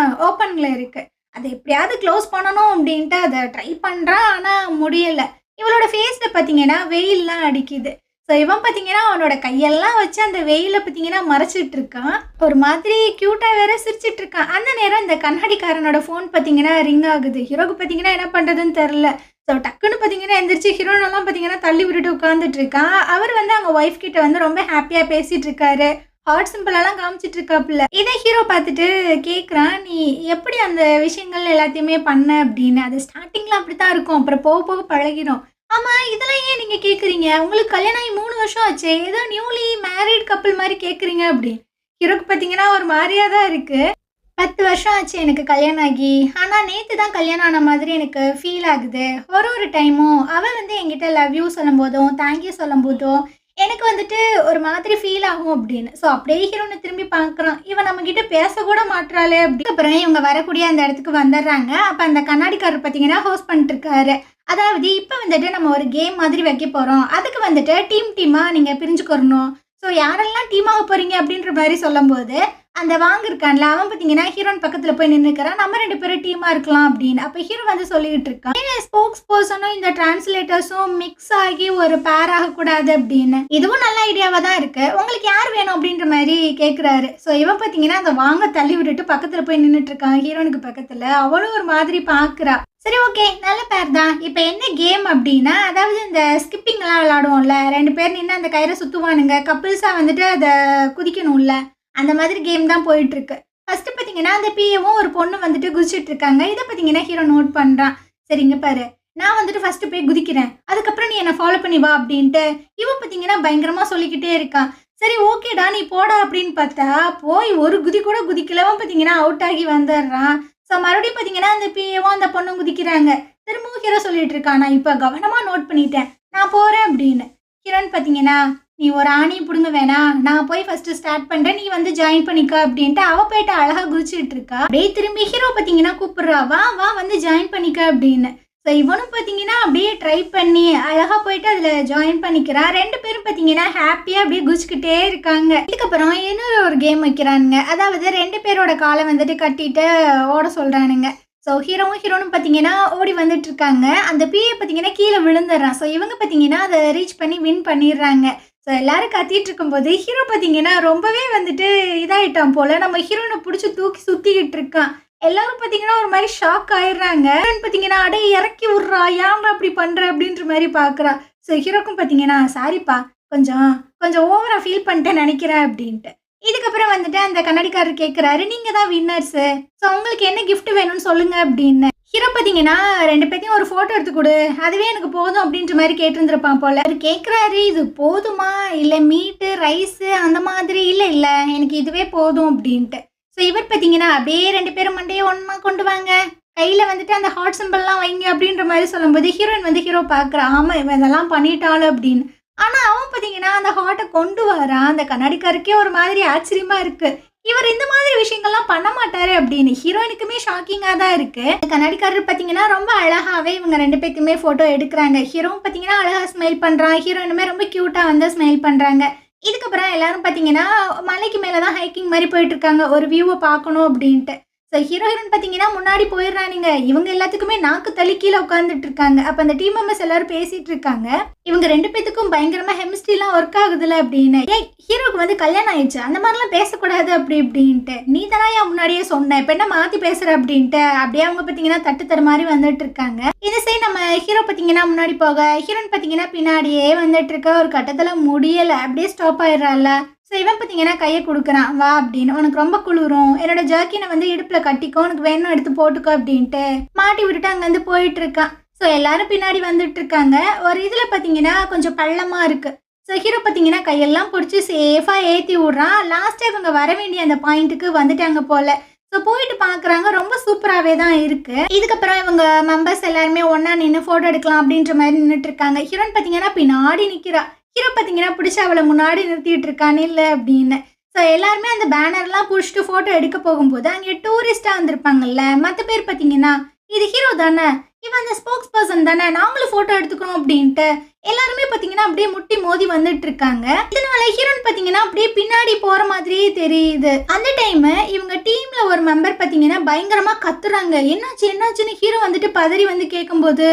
ஓப்பனில் இருக்குது. அதை எப்படியாவது க்ளோஸ் பண்ணணும் அப்படின்ட்டு அதை ட்ரை பண்ணுறான், ஆனால் முடியலை. இவளோட ஃபேஸில் பார்த்தீங்கன்னா வெயிலெலாம் அடிக்குது. ஸோ இவன் பார்த்தீங்கன்னா அவனோட கையெல்லாம் வச்சு அந்த வெயிலில் பார்த்தீங்கன்னா மறைச்சிட்டு இருக்கான். ஒரு மாதிரி க்யூட்டாக வேற சிரிச்சிட்டு இருக்கான். அந்த நேரம் இந்த கண்ணாடிக்காரனோட ஃபோன் பார்த்தீங்கன்னா ரிங் ஆகுது. ஹீரோக்கு பார்த்தீங்கன்னா என்ன பண்ணுறதுன்னு தெரில. ஸோ டக்குன்னு பார்த்தீங்கன்னா எந்திரிச்சு ஹீரோனெல்லாம் பார்த்தீங்கன்னா தள்ளி விட்டுட்டு உட்காந்துட்டு இருக்கான். அவர் வந்து அவங்க ஒய்ஃப் கிட்ட வந்து ரொம்ப ஹாப்பியாக பேசிகிட்டு இருக்காரு. ஹார்ட் சிம்பிளெல்லாம் காமிச்சிட்டு இருக்காப்புல. இதை ஹீரோ பார்த்துட்டு கேட்குறான், நீ எப்படி அந்த விஷயங்கள் எல்லாத்தையுமே பண்ண அப்படின்னு. அது ஸ்டார்டிங்கில் அப்படி தான் இருக்கும், அப்புறம் போக போக பழகிடும். ஆமாம், இதெல்லாம் ஏன் நீங்கள் கேட்குறீங்க, உங்களுக்கு கல்யாணம் ஆகி 3 வருஷம் ஆச்சு, ஏதோ நியூலி மேரிட் கப்பிள் மாதிரி கேட்குறீங்க அப்படின்னு. ஹீரோக்கு பார்த்தீங்கன்னா ஒரு மாதிரியாக தான் இருக்குது. 10 வருஷம் ஆச்சு எனக்கு கல்யாணம் ஆகி, ஆனால் நேற்று தான் கல்யாணம் ஆன மாதிரி எனக்கு ஃபீல் ஆகுது. ஒரு டைமும் அவள் வந்து என்கிட்ட லவ் யூ சொல்லும் போதும் தேங்க்யூ சொல்லும் போதும் எனக்கு வந்துட்டு ஒரு மாதிரி ஃபீல் ஆகும் அப்படின்னு. ஸோ அப்படியே ஹீரோனை திரும்பி பார்க்குறான், இவன் நம்மக்கிட்ட பேசக்கூட மாட்டுறாளே அப்படி. அப்புறம் இவங்க வரக்கூடிய அந்த இடத்துக்கு வந்துடுறாங்க. அப்போ அந்த கண்ணாடிக்காரர் பார்த்தீங்கன்னா ஹோஸ்ட் பண்ணிட்டு இருக்காரு. அதாவது இப்போ வந்துட்டு நம்ம ஒரு கேம் மாதிரி வைக்க போகிறோம், அதுக்கு வந்துட்டு டீமாக நீங்கள் பிரிஞ்சுக்கிறணும். ஸோ யாரெல்லாம் டீமாக போகிறீங்க அப்படின்ற மாதிரி சொல்லும்போது அந்த வாங்கிருக்கான்ல அவன் பார்த்தீங்கன்னா ஹீரோன் பக்கத்தில் போய் நின்றுக்கிறான், நம்ம 2 பேரும் டீமாக இருக்கலாம் அப்படின்னு. அப்போ ஹீரோ வந்து சொல்லிக்கிட்டு இருக்கான், ஸ்போக்ஸ் பர்சனும் இந்த டிரான்ஸ்லேட்டர்ஸும் மிக்ஸ் ஆகி ஒரு பேர் ஆகக்கூடாது அப்படின்னு. இதுவும் நல்ல ஐடியாவாக தான் இருக்கு, உங்களுக்கு யார் வேணும் அப்படின்ற மாதிரி கேட்குறாரு. ஸோ இவன் பார்த்தீங்கன்னா அந்த வாங்க தள்ளி விட்டுட்டு பக்கத்தில் போய் நின்றுட்டு இருக்கான் ஹீரோனுக்கு பக்கத்தில். அவளும் ஒரு மாதிரி பார்க்குறா. சரி ஓகே, நல்ல பேர் தான். இப்போ என்ன கேம் அப்படின்னா, அதாவது இந்த ஸ்கிப்பிங்லாம் விளாடுவோம்ல, 2 பேர் நின்று அந்த கயிறை சுற்றுவானுங்க, கப்பிள்ஸாக வந்துட்டு அதை குதிக்கணும்ல, அந்த மாதிரி கேம் தான் போயிட்டுருக்கு. ஃபஸ்ட்டு பார்த்தீங்கன்னா அந்த பிஏவும் ஒரு பொண்ணு வந்துட்டு குதிச்சுட்டு இருக்காங்க. இதை பார்த்தீங்கன்னா ஹீரோ நோட் பண்ணுறான். சரிங்க பாரு, நான் வந்துட்டு ஃபஸ்ட்டு போய் குதிக்கிறேன், அதுக்கப்புறம் நீ என்னை ஃபாலோ பண்ணி வா அப்படின்ட்டு. இவன் பார்த்தீங்கன்னா பயங்கரமாக சொல்லிக்கிட்டே இருக்கான். சரி ஓகேடா நீ போடா அப்படின்னு பார்த்தா போய் ஒரு குதி கூட குதிக்கலவன் பார்த்தீங்கன்னா அவுட் ஆகி வந்துடுறான். ஸோ மறுபடியும் பார்த்தீங்கன்னா அந்த பிஏவும் அந்த பொண்ணும் குதிக்கிறாங்க. திரும்பவும் ஹீரோ சொல்லிட்டு இருக்கான், நான் இப்போ கவனமாக நோட் பண்ணிட்டேன், நான் போகிறேன் அப்படின்னு. ஹீரோன்னு பார்த்தீங்கன்னா, நீ ஒரு ஆணியை பிடுங்க வேணாம், நான் போய் ஃபஸ்ட்டு ஸ்டார்ட் பண்ணுறேன், நீ வந்து ஜாயின் பண்ணிக்க அப்படின்ட்டு அவள் போயிட்டு அழகாக குதிச்சுட்டு இருக்கா. அப்படியே திரும்பி ஹீரோ பார்த்தீங்கன்னா கூப்பிட்றா, வா வா வந்து ஜாயின் பண்ணிக்க அப்படின்னு. ஸோ இவனும் பார்த்தீங்கன்னா அப்படியே ட்ரை பண்ணி அழகாக போயிட்டு அதில் ஜாயின் பண்ணிக்கிறான். 2 பேரும் பார்த்தீங்கன்னா ஹாப்பியாக அப்படியே குதிச்சுக்கிட்டே இருக்காங்க. இதுக்கப்புறம் இன்னொரு ஒரு கேம் வைக்கிறானுங்க. அதாவது 2 பேரோட காலை வந்துட்டு கட்டிட்டு ஓட சொல்கிறானுங்க. ஸோ ஹீரோனும் பார்த்தீங்கன்னா ஓடி வந்துட்டு இருக்காங்க. அந்த பிஏ பார்த்தீங்கன்னா கீழே விழுந்துடுறான். ஸோ இவங்க பார்த்தீங்கன்னா அதை ரீச் பண்ணி வின் பண்ணிடுறாங்க. ஸோ எல்லாரும் கத்திட்டு இருக்கும்போது ஹீரோ பார்த்தீங்கன்னா ரொம்பவே வந்துட்டு இதாகிட்டான் போல், நம்ம ஹீரோனை பிடிச்சி தூக்கி சுற்றிக்கிட்டு இருக்கான். எல்லாரும் பார்த்தீங்கன்னா ஒரு மாதிரி ஷாக் ஆயிடுறாங்க. பார்த்தீங்கன்னா அடே இறக்கி விட்றா, ஏன் அப்படி பண்ணுற அப்படின்ற மாதிரி பார்க்குறா. ஸோ ஹீரோக்கும் பார்த்தீங்கன்னா சாரிப்பா, கொஞ்சம் ஓவராக ஃபீல் பண்ணிட்டேன் நினைக்கிறேன் அப்படின்ட்டு. இதுக்கப்புறம் வந்துட்டு அந்த கண்ணாடிக்காரர் கேட்குறாரு, நீங்கள் தான் வின்னர்ஸு, ஸோ உங்களுக்கு என்ன கிஃப்ட் வேணும்னு சொல்லுங்க அப்படின்னு. ஹீரோ பார்த்தீங்கன்னா 2 பேத்தையும் ஒரு ஃபோட்டோ எடுத்து குடு. அதுவே எனக்கு போதும் அப்படின்ற மாரி கேட்டிருந்திருப்பான் போல. அவரு கேட்குறாரு, இது போதுமா? இல்ல மீட்டு, ரைஸு அந்த மாதிரி. இல்ல எனக்கு இதுவே போதும் அப்படின்ட்டு. ஸோ இவர் பார்த்தீங்கன்னா, அப்படியே 2 பேரும் மண்டைய ஒண்ணா கொண்டு வாங்க. கையில வந்துட்டு அந்த ஹார்ட் சிம்பல்லாம் வைங்க அப்படின்ற மாரி சொல்லும்போது, ஹீரோயின் வந்து ஹீரோ பார்க்குறா. ஆமா இவன் இதெல்லாம் பண்ணிட்டாளு அப்படின்னு. ஆனா அவன் பார்த்தீங்கன்னா, அந்த ஹார்ட்ட கொண்டு வரான். அந்த கண்ணாடிக்காரருக்கே ஒரு மாதிரி ஆச்சரியமா இருக்கு. இவர் இந்த மாதிரி விஷயங்கள்லாம் பண்ண மாட்டாரு அப்படின்னு. ஹீரோயினுக்குமே ஷாக்கிங்கா தான் இருக்கு. கண்ணாடிக்காரர் பார்த்தீங்கன்னா ரொம்ப அழகாவே இவங்க 2 பேத்துக்குமே ஃபோட்டோ எடுக்குறாங்க. ஹீரோவும் பார்த்தீங்கன்னா அழகா ஸ்மைல் பண்றான். ஹீரோயினுமே ரொம்ப கியூட்டா வந்து ஸ்மைல் பண்றாங்க. இதுக்கப்புறம் எல்லாரும் பார்த்தீங்கன்னா மலைக்கு மேல தான் ஹைக்கிங் மாரி போயிட்டு இருக்காங்க. ஒரு வியூவ பார்க்கணும் அப்படின்ட்டு. ஸோ ஹீரோ ஹீரோயின் பார்த்தீங்கன்னா முன்னாடி போயிடுறானுங்க. இவங்க எல்லாத்துக்குமே நாக்கு தள்ளி கீழே உட்காந்துட்டு இருக்காங்க. அப்போ அந்த டீம் மெம்பர்ஸ் எல்லாரும் பேசிட்டு இருக்காங்க. இவங்க 2 பேத்துக்கும் பயங்கரமா கெமிஸ்ட்ரிலாம் ஒர்க் ஆகுதுல அப்படின்னு. ஏய் ஹீரோக்கு வந்து கல்யாணம் ஆயிடுச்சு, அந்த மாதிரிலாம் பேசக்கூடாது அப்படி இப்படின்ட்டு. நீ தானே என் முன்னாடியே சொன்ன, இப்போ என்ன மாத்தி பேசுற அப்படின்ட்டு அப்படியே அவங்க பார்த்தீங்கன்னா தட்டு தர மாதிரி வந்துட்டு இருக்காங்க. இந்த சைடு நம்ம ஹீரோ பார்த்தீங்கன்னா முன்னாடி போக, ஹீரோயின் பார்த்தீங்கன்னா பின்னாடியே வந்துட்டு இருக்க. ஒரு கட்டத்துல முடியல, அப்படியே ஸ்டாப் ஆயிடுறாள். ஸோ இவன் பார்த்தீங்கன்னா கையை கொடுக்குறான், வா அப்படின்னு. உனக்கு ரொம்ப குளிரும், என்னோட ஜர்க்கினை வந்து இடுப்பில் கட்டிக்கோ, உனக்கு வேணும் எடுத்து போட்டுக்கோ அப்படின்ட்டு மாட்டி விட்டுட்டு அங்கேருந்து போயிட்டு இருக்கான். ஸோ எல்லாரும் பின்னாடி வந்துட்டு இருக்காங்க. ஒரு இதில் பார்த்தீங்கன்னா கொஞ்சம் பள்ளமாக இருக்கு. ஸோ ஹீரோ பார்த்தீங்கன்னா கையெல்லாம் பிடிச்சி சேஃபாக ஏற்றி விட்றான். லாஸ்ட்டாக இவங்க வர வேண்டிய அந்த பாயிண்ட்டுக்கு வந்துட்டாங்க போல. ஸோ போயிட்டு பார்க்குறாங்க, ரொம்ப சூப்பராகவே தான் இருக்கு. இதுக்கப்புறம் இவங்க மெம்பர்ஸ் எல்லாருமே ஒன்றா நின்று ஃபோட்டோ எடுக்கலாம் அப்படின்ற மாதிரி நின்றுட்டு இருக்காங்க. ஹீரோன்னு பார்த்தீங்கன்னா பின்னாடி நிற்கிறா. ஹீரோ பார்த்தீங்கன்னா பிடிச்சி அவளை முன்னாடி நிறுத்திட்டு இருக்கானே இல்லை அப்படின்னு. ஸோ எல்லாருமே அந்த பேனர்லாம் பிடிச்சிட்டு ஃபோட்டோ எடுக்க போகும்போது அங்கே டூரிஸ்டாக வந்திருப்பாங்கல்ல, மற்ற பேர் பார்த்தீங்கன்னா இது ஹீரோ தானே, இவன் அந்த ஸ்போக்ஸ் பர்சன் தானே, நாங்களும் ஃபோட்டோ எடுத்துக்கணும் அப்படின்ட்டு எல்லாருமே பார்த்தீங்கன்னா அப்படியே முட்டி மோதி வந்துட்டு இருக்காங்க. இதனால ஹீரோன் பார்த்தீங்கன்னா அப்படியே பின்னாடி போகிற மாதிரியே தெரியுது. அந்த டைம் இவங்க டீமில் ஒரு மெம்பர் பார்த்தீங்கன்னா பயங்கரமாக கத்துறாங்க. என்னாச்சுன்னு ஹீரோ வந்துட்டு பதறி வந்து கேட்கும்போது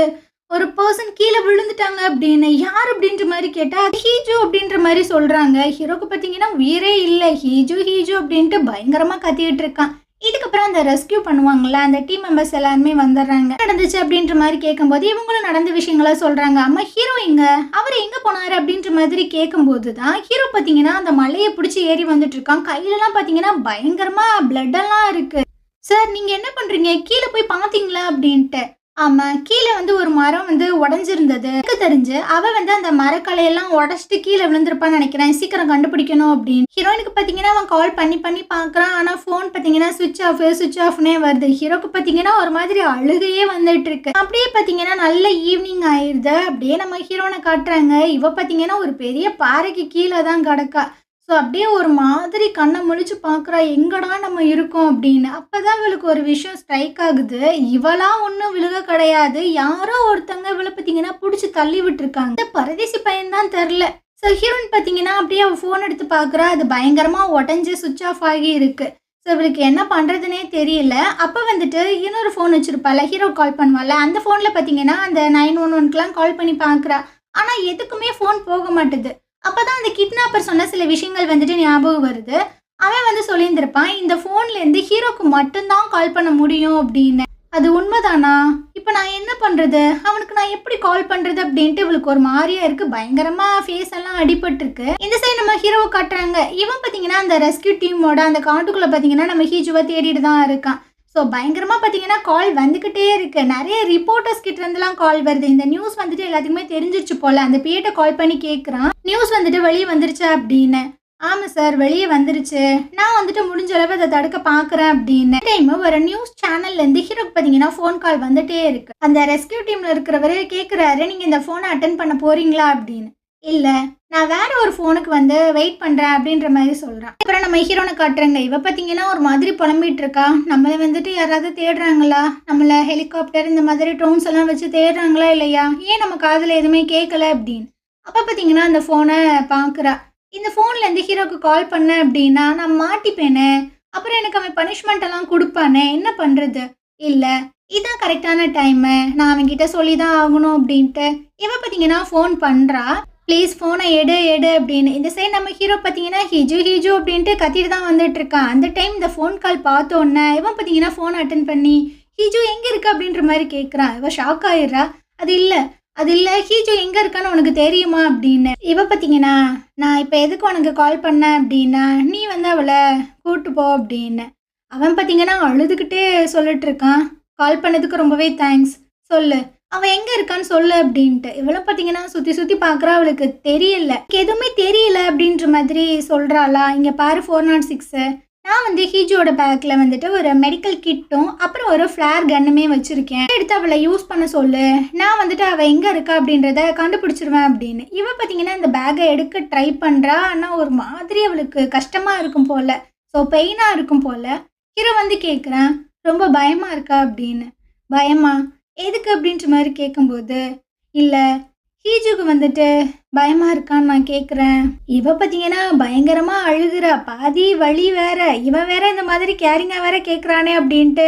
ஒரு பர்சன் கீழே விழுந்துட்டாங்க அப்படின்னு. யார் அப்படின்ற மாதிரி கேட்டா ஹீஜு அப்படின்ற மாதிரி சொல்றாங்க. ஹீரோக்கு பார்த்தீங்கன்னா உயிரே இல்லை. ஹீஜு அப்படின்ட்டு பயங்கரமா கத்திட்டு இருக்கான். இதுக்கப்புறம் அந்த ரெஸ்கியூ பண்ணுவாங்கல்ல, அந்த டீம் மெம்பர்ஸ் எல்லாருமே வந்துடுறாங்க. நடந்துச்சு அப்படின்ற மாதிரி கேட்கும்போது இவங்களும் நடந்த விஷயங்கள சொல்றாங்க. அம்மா ஹீரோ எங்க, அவர் எங்க போனாரு அப்படின்ற மாதிரி கேட்கும்போது தான் ஹீரோ பார்த்தீங்கன்னா அந்த மலையை பிடிச்சி ஏறி வந்துட்டு இருக்கான். கையிலலாம் பார்த்தீங்கன்னா பயங்கரமா பிளட் எல்லாம் இருக்கு. சார் நீங்க என்ன பண்றீங்க, கீழே போய் பார்த்தீங்களா அப்படின்ட்டு. ஆமா, கீழே வந்து ஒரு மரம் வந்து உடஞ்சிருந்தது. எனக்கு தெரிஞ்சு அவ வந்து அந்த மரக்கலையெல்லாம் உடச்சிட்டு கீழே விழுந்திருப்பான்னு நினைக்கிறேன், சீக்கிரம் கண்டுபிடிக்கணும் அப்படின்னு. ஹீரோயினுக்கு பார்த்தீங்கன்னா அவன் கால் பண்ணி பார்க்குறான். ஆனால் ஃபோன் பார்த்தீங்கன்னா சுவிட்ச் ஆஃப்னே வருது. ஹீரோக்கு பார்த்தீங்கன்னா ஒரு மாதிரி அழுகையே வந்துட்டு இருக்கு. அப்படியே பார்த்தீங்கன்னா நல்ல ஈவினிங் ஆயிடுது. அப்படியே நம்ம ஹீரோனை காட்டுறாங்க. இவ பார்த்தீங்கன்னா ஒரு பெரிய பாறைக்கு கீழே தான் கிடக்கா. ஸோ அப்படியே ஒரு மாதிரி கண்ணை முழிச்சு பார்க்குறா, எங்கடா நம்ம இருக்கோம் அப்படின்னு. அப்போதான் இவளுக்கு ஒரு விஷயம் ஸ்ட்ரைக் ஆகுது. இவளாம் ஒன்றும் விழுக கிடையாது, யாரோ ஒருத்தங்க இவளை பார்த்தீங்கன்னா பிடிச்சி தள்ளி விட்டுருக்காங்க. இந்த பரதேசி பையன்தான் தெரில. ஸோ ஹீரோயின் பார்த்தீங்கன்னா அப்படியே அவள் ஃபோன் எடுத்து பார்க்குறா. அது பயங்கரமாக உடஞ்சி சுவிட்ச் ஆஃப் ஆகி இருக்கு. ஸோ இவளுக்கு என்ன பண்ணுறதுனே தெரியல. அப்போ வந்துட்டு இன்னொரு ஃபோன் வச்சுருப்பாள், ஹீரோ கால் பண்ணுவாள். அந்த ஃபோனில் பார்த்தீங்கன்னா அந்த 911க்குலாம் கால் பண்ணி பார்க்குறா. ஆனால் எதுக்குமே ஃபோன் போக மாட்டுது. அப்பதான் அந்த கிட்னாப்பர் சொன்ன சில விஷயங்கள் வந்துட்டு ஞாபகம் வருது. அவன் வந்து சொல்லியிருந்திருப்பான், இந்த ஃபோன்லேருந்து ஹீரோக்கு மட்டும்தான் கால் பண்ண முடியும் அப்படின்னு. அது உண்மைதானா? இப்போ நான் என்ன பண்ணுறது, அவனுக்கு நான் எப்படி கால் பண்ணுறது அப்படின்ட்டு இவளுக்கு ஒரு மாதிரியா இருக்குது. பயங்கரமாக ஃபேஸ் எல்லாம் அடிபட்டுருக்கு. இந்த சைடு நம்ம ஹீரோவை காட்டுறாங்க. இவன் பார்த்தீங்கன்னா அந்த ரெஸ்கியூ டீமோட அந்த காட்டுக்குள்ளே பார்த்தீங்கன்னா நம்ம ஹீஜுவை தேடிட்டு தான் இருக்கான். ஸோ பயங்கரமாக பார்த்தீங்கன்னா கால் வந்துக்கிட்டே இருக்கு. நிறைய ரிப்போர்ட்டர்ஸ் கிட்ட இருந்துலாம் கால் வருது. இந்த நியூஸ் வந்துட்டு எல்லாத்துக்குமே தெரிஞ்சிருச்சு போல. அந்த பிஏட்ட கால் பண்ணி கேட்குறான், நியூஸ் வந்துட்டு வெளியே வந்துருச்சா அப்படின்னு. ஆமாம் சார், வெளியே வந்துருச்சு. நான் வந்துட்டு முடிஞ்ச அளவு அதை தடுக்க பார்க்குறேன் அப்படின்னு. டைம் ஒரு நியூஸ் சேனல்லேருந்து ஹீரோக்கு பார்த்தீங்கன்னா ஃபோன் கால் வந்துட்டே இருக்கு. அந்த ரெஸ்கியூ டீமில் இருக்கிறவரு கேட்குறாரு, நீங்கள் இந்த ஃபோனை அட்டன் பண்ண போறீங்களா அப்படின்னு. இல்லை, நான் வேற ஒரு ஃபோனுக்கு வந்து வெயிட் பண்ணுறேன் அப்படின்ற மாதிரி சொல்கிறான். அப்புறம் நம்ம ஹீரோனை காட்டுறாங்க. இவ பார்த்தீங்கன்னா ஒரு மாதிரி புலம்பிட்டு இருக்கா. நம்மளை வந்துட்டு யாராவது தேடுறாங்களா, நம்மளை ஹெலிகாப்டர் இந்த மாதிரி ட்ரோன்ஸ் எல்லாம் வச்சு தேடுறாங்களா இல்லையா, ஏன் நம்ம காதில் எதுவுமே கேட்கல அப்படின்னு. அப்போ பார்த்தீங்கன்னா அந்த ஃபோனை பார்க்குறா. இந்த ஃபோன்லேருந்து ஹீரோக்கு கால் பண்ண அப்படின்னா நான் மாட்டிப்பேனே, அப்புறம் எனக்கு அவன் பனிஷ்மெண்ட் எல்லாம் கொடுப்பானே, என்ன பண்ணுறது. இல்லை, இதான் கரெக்டான டைமு, நான் அவன்கிட்ட சொல்லி தான் ஆகணும் அப்படின்ட்டு இவ பார்த்தீங்கன்னா ஃபோன் பண்ணுறா. ப்ளீஸ் ஃபோனை எடு அப்படின்னு. இந்த சைடு நம்ம ஹீரோ பார்த்தீங்கன்னா ஹிஜு அப்படின்ட்டு கத்திட்டு தான் வந்துட்டு இருக்கான். அந்த டைம் இந்த ஃபோன் கால் பார்த்தோன்னே இவன் பார்த்தீங்கன்னா ஃபோனை அட்டன் பண்ணி ஹிஜு எங்கே இருக்கு அப்படின்ற மாதிரி கேட்குறான். இவ ஷாக் ஆயிடுறா. அது இல்லை ஹீஜு எங்கே இருக்கான்னு உனக்கு தெரியுமா அப்படின்னு. இவ பார்த்தீங்கன்னா நான் இப்போ எதுக்கு உனக்கு கால் பண்ணேன் அப்படின்னா நீ வந்து அவளை கூட்டு போ அப்படின்னு. அவன் பார்த்தீங்கன்னா அழுதுகிட்டே சொல்லிட்டு இருக்கான். கால் பண்ணதுக்கு ரொம்பவே தேங்க்ஸ். சொல்லு. அவ எங்க இருக்கான்னு சொல்லு அப்படின்ட்டு. இவளும் பார்த்தீங்கன்னா சுத்தி சுத்தி பார்க்குறா. அவளுக்கு தெரியல. எனக்கு எதுவுமே தெரியல அப்படின்ற மாதிரி சொல்றாளா? இங்க பாரு 406. நான் வந்து ஹீஜோட பேக்ல வந்துட்டு ஒரு மெடிக்கல் கிட்டும் அப்புறம் ஒரு ஃப்ளேர் கன்னுமே வச்சிருக்கேன். எடுத்து அவளை யூஸ் பண்ண சொல்லு. நான் வந்துட்டு அவ எங்க இருக்கா அப்படின்றத கண்டுபிடிச்சிருவேன் அப்படின்னு. இவ பார்த்தீங்கன்னா இந்த பேக்கை எடுக்க ட்ரை பண்றா. ஆனா ஒரு மாதிரி அவளுக்கு கஷ்டமா இருக்கும் போல. ஸோ பெயினா இருக்கும் போல. ஹீரோ வந்து கேட்குறான், ரொம்ப பயமா இருக்கா அப்படின்னு. பயமா? எதுக்கு அப்படின்ற மாதிரி கேட்கும்போது, இல்லை ஹீஜுக்கு வந்துட்டு பயமா இருக்கான்னு நான் கேட்குறேன். இவ பார்த்தீங்கன்னா பயங்கரமா அழுகுறா. பாதி வலி வேற. இவ வேற இந்த மாதிரி கேரிங்கா வேற கேட்குறானே அப்படின்ட்டு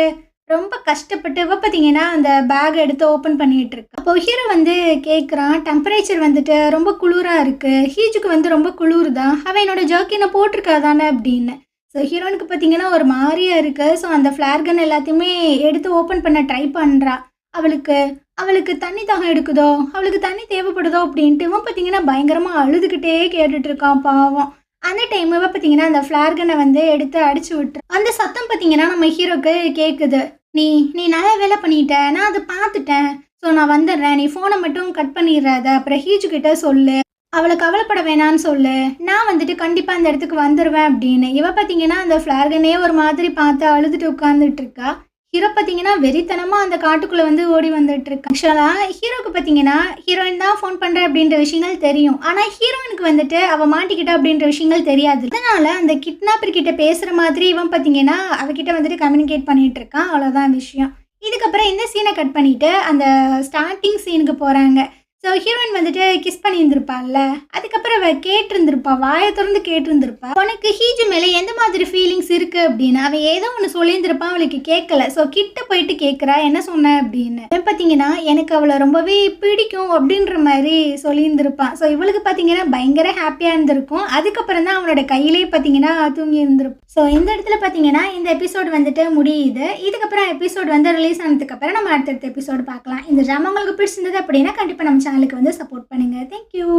ரொம்ப கஷ்டப்பட்டு இவ பார்த்தீங்கன்னா அந்த பேக் எடுத்து ஓப்பன் பண்ணிட்டு இருக்கா. அப்போ ஹீரோ வந்து கேட்குறான், டெம்பரேச்சர் வந்துட்டு ரொம்ப குளிரா இருக்கு. ஹீஜுக்கு வந்து ரொம்ப குளிர் தான். அவன் என்னோட ஜர்க்கினை போட்டிருக்கா தானே அப்படின்னு. ஸோ ஹீரோனுக்கு பார்த்தீங்கன்னா ஒரு மாதிரியா இருக்கு. ஸோ அந்த ஃப்ளேர் கன் எல்லாத்தையுமே எடுத்து ஓப்பன் பண்ண ட்ரை பண்ணுறா. அவளுக்கு அவளுக்கு தண்ணி தாகம் எடுக்குதோ, அவளுக்கு தண்ணி தேவைப்படுதோ அப்படின்ட்டு இவன் பார்த்தீங்கன்னா பயங்கரமாக அழுதுகிட்டே கேட்டுட்டு இருக்கான் பாவம். அந்த டைம் இவ பார்த்தீங்கன்னா அந்த ஃப்ளேர் கன்னை வந்து எடுத்து அடிச்சு விட்டுரு. அந்த சத்தம் பார்த்தீங்கன்னா நம்ம ஹீரோக்கு கேட்குது. நீ நீ நிறைய வேலை பண்ணிட்ட, நான் அதை பார்த்துட்டேன். ஸோ நான் வந்துடுறேன். நீ ஃபோனை மட்டும் கட் பண்ணிடுறாத. அப்புறம் ஹீஜு கிட்ட சொல்லு. அவளை கவலைப்பட வேணான்னு சொல்லு. நான் வந்துட்டு கண்டிப்பாக அந்த இடத்துக்கு வந்துடுவேன் அப்படின்னு. இவ பார்த்தீங்கன்னா அந்த ஃப்ளேர் கன்னையே ஒரு மாதிரி பார்த்து அழுதுட்டு உட்காந்துட்டு இருக்கா. ஹீரோ பார்த்தீங்கன்னா வெறித்தனமாக அந்த காட்டுக்குள்ளே வந்து ஓடி வந்துட்டு இருக்கு. ஆக்சுவலாக ஹீரோக்கு பார்த்தீங்கன்னா ஹீரோயின் தான் ஃபோன் பண்ணுற அப்படின்ற விஷயங்கள் தெரியும். ஆனால் ஹீரோயினுக்கு வந்துட்டு அவள் மாட்டிக்கிட்டா அப்படின்ற விஷயங்கள் தெரியாது. அதனால அந்த கிட்னாப்பர் கிட்ட பேசுகிற மாதிரி இவன் பார்த்தீங்கன்னா அவகிட்ட வந்துட்டு கம்யூனிகேட் பண்ணிட்டு இருக்கான். அவ்வளோதான் விஷயம். இதுக்கப்புறம் இந்த சீனை கட் பண்ணிட்டு அந்த ஸ்டார்டிங் சீனுக்கு போகிறாங்க. ஸோ ஹீரோயின் வந்துட்டு கிஸ் பண்ணியிருந்திருப்பாள்ல. அதுக்கப்புறம் அவள் கேட்டிருந்திருப்பா. வாயை திறந்து கேட்டிருந்திருப்பா, உனக்கு ஹீஜு மேலே எந்த மாதிரி ஃபீலிங்ஸ் இருக்குது அப்படின்னு. அவள் ஏதோ ஒன்று சொல்லியிருந்திருப்பான். அவளுக்கு கேட்கல. ஸோ கிட்ட போயிட்டு கேட்குறா, என்ன சொன்ன அப்படின்னு. பார்த்தீங்கன்னா எனக்கு அவளை ரொம்பவே பிடிக்கும் அப்படின்ற மாதிரி சொல்லியிருந்திருப்பான். ஸோ இவளுக்கு பார்த்தீங்கன்னா பயங்கர ஹாப்பியாக இருந்திருக்கும். அதுக்கப்புறம் தான் அவனோட கையிலே பார்த்தீங்கன்னா தூங்கி இருந்திருக்கும். ஸோ இந்த இடத்துல பார்த்தீங்கன்னா இந்த எபிசோடு வந்துட்டு முடியுது. இதுக்கப்புறம் எபிசோடு வந்து ரிலீஸ் ஆனதுக்கப்புறம் நம்ம அடுத்தடுத்த எபிசோடு பார்க்கலாம். இந்த ட்ராமா உங்களுக்கு பிடிச்சிருந்தது அப்படின்னா கண்டிப்பாக நம்ம சேனலுக்கு வந்து சப்போர்ட் பண்ணுங்கள். தேங்க்யூ.